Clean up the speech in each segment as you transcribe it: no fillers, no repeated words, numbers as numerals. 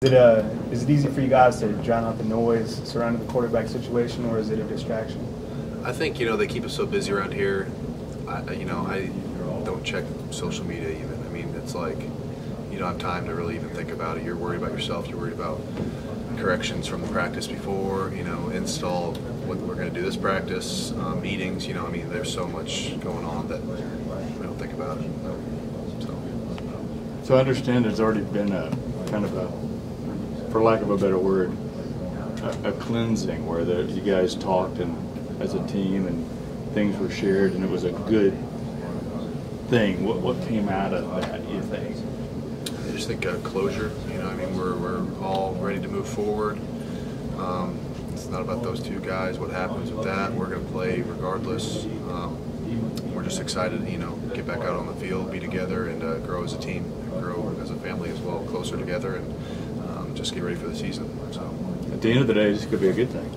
Is it easy for you guys to drown out the noise surrounding the quarterback situation, or is it a distraction? I think they keep us so busy around here. I don't check social media even. I mean, it's like you don't have time to really even think about it. You're worried about yourself. You're worried about corrections from the practice before. Install what we're going to do this practice, meetings. I mean, there's so much going on that we don't think about it. So I understand there's already been a kind of a, for lack of a better word, a cleansing where you guys talked and as a team and things were shared and it was a good thing. What came out of that, do you think? I just think closure. I mean, we're all ready to move forward. It's not about those two guys. What happens with that? We're going to play regardless. We're just excited to get back out on the field, be together, and grow as a team, grow as a family as well, closer together, and just get ready for the season. So at the end of the day, this could be a good thing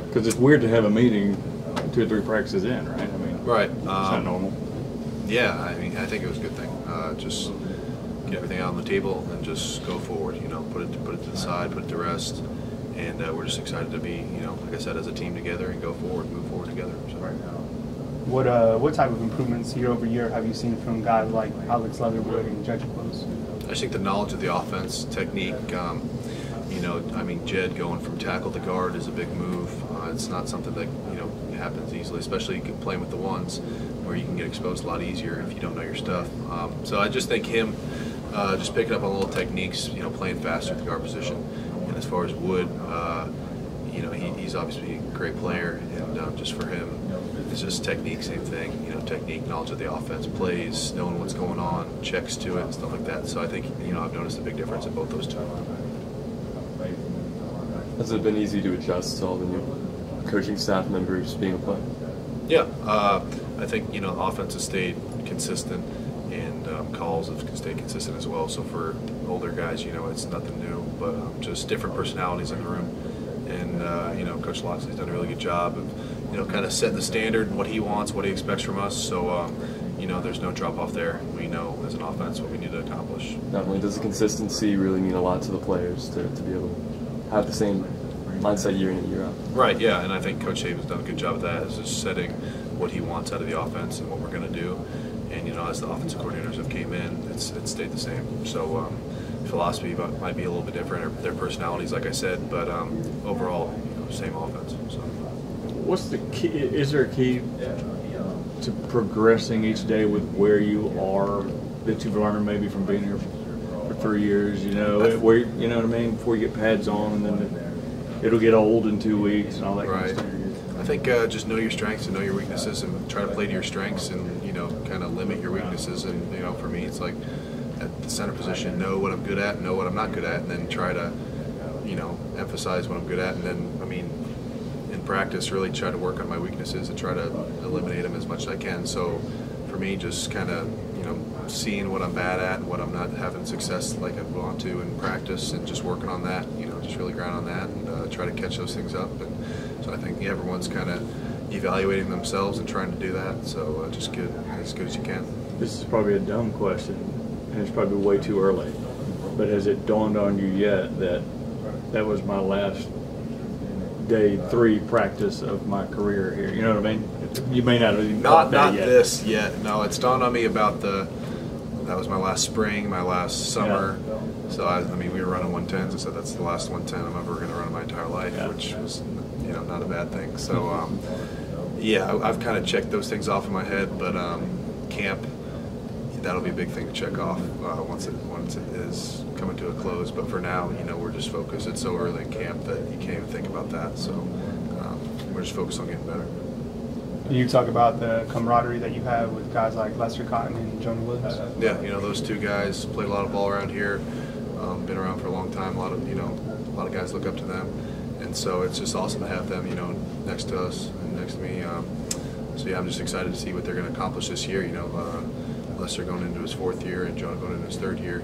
because it's weird to have a meeting 2 or 3 practices in, right? I mean, right. It's not normal. Yeah, I mean, I think it was a good thing. Just get everything out on the table and just go forward. Put it to the side, put it to rest, and we're just excited to be, like I said, as a team together and go forward, move forward together. So. What type of improvements year over year have you seen from guys like Alex Leatherwood and Judge Close? I just think the knowledge of the offense, technique. I mean, Jed going from tackle to guard is a big move. It's not something that happens easily, especially playing with the ones where you can get exposed a lot easier if you don't know your stuff. So I just think him just picking up on little techniques, playing faster at the guard position. And as far as Wood, he's obviously a great player, and just for him, it's just technique, same thing. Technique, knowledge of the offense, plays, knowing what's going on, checks to it, and stuff like that. So I think I've noticed a big difference in both those two. Has it been easy to adjust to all the new coaching staff members being a player? Yeah, I think offense has stayed consistent, and calls have stayed consistent as well. So for older guys, it's nothing new, but just different personalities in the room. And Coach Loxley's done a really good job of kind of setting the standard and what he wants, what he expects from us. So there's no drop off there. We know as an offense what we need to accomplish. Not only does the consistency really mean a lot to the players to be able to have the same mindset year in and year out. Right, yeah, and I think Coach Saban's done a good job of that, is just setting what he wants out of the offense and what we're going to do. And as the offensive coordinators have came in, it's stayed the same. So philosophy might be a little bit different, or their personalities, like I said, but overall, same offense. So. What's the key? Is there a key to progressing each day with where you are that you've learned maybe from being here for 3 years? Where you know what I mean, before you get pads on, and then it'll get old in 2 weeks and all that kind of stuff. I think just know your strengths and know your weaknesses, and try to play to your strengths, and kind of limit your weaknesses. And for me, it's like at the center position, know what I'm good at, know what I'm not good at, and then try to emphasize what I'm good at. And then in practice, really try to work on my weaknesses and try to eliminate them as much as I can. So for me, just kind of seeing what I'm bad at and what I'm not having success like I want to in practice, and just working on that. Just really grind on that and try to catch those things up. And so I think everyone's kind of evaluating themselves and trying to do that. So just get as good as you can. This is probably a dumb question, and it's probably way too early. But has it dawned on you yet that that was my last day 3 practice of my career here? You know what I mean? You may not have even not yet. This yet. No, it's dawned on me about that was my last spring, my last summer. Yeah. So we were running 110s. I said that's the last 110 I'm ever going to run in my entire life, which was not a bad thing. So yeah, I've kind of checked those things off in my head, but camp, that'll be a big thing to check off once it is coming to a close. But for now, we're just focused. It's so early in camp that you can't even think about that. So we're just focused on getting better. You talk about the camaraderie that you have with guys like Lester Cotton and Jonah Woods. Yeah, those two guys played a lot of ball around here. Been around for a long time. A lot of guys look up to them, and so it's just awesome to have them, next to us and next to me. So yeah, I'm just excited to see what they're going to accomplish this year. Lester going into his 4th year and Jonah going into his 3rd year.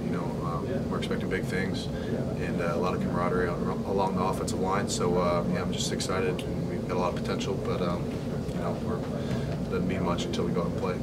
We're expecting big things, and a lot of camaraderie along the offensive line. So yeah, I'm just excited, and we've got a lot of potential, but it doesn't mean much until we go out and play.